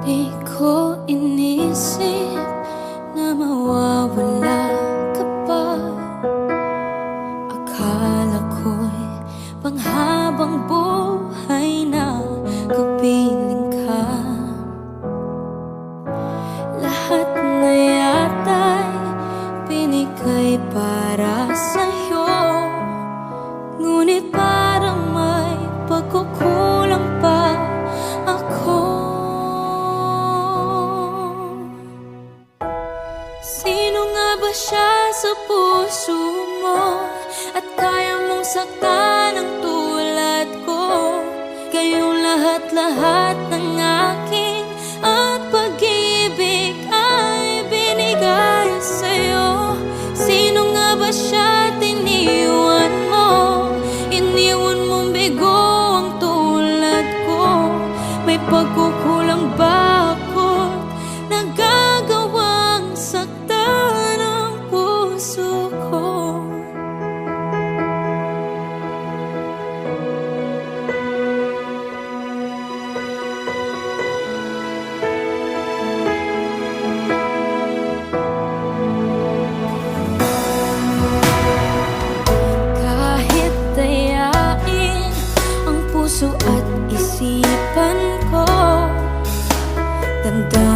Di ko inisip na mawawala ka pa. Akala ko'y panghabang buhay na kapiling ka. Lahat na yata'y binigay para sa'yo, ngunit parang may pagkukulang pa ako. Sino nga ba siya sa puso mo at kaya mong saktan ang tulad ko? Kayong lahat-lahat ng akin at pag-ibig ay binigay sa'yo. Sino nga ba siya tiniwan mo? Iniwan mong bigo ang tulad ko. May pagkukulang ba ako't nagagawang saktan ang puso ko? Kahit dayain ang puso at isipan ko, tanda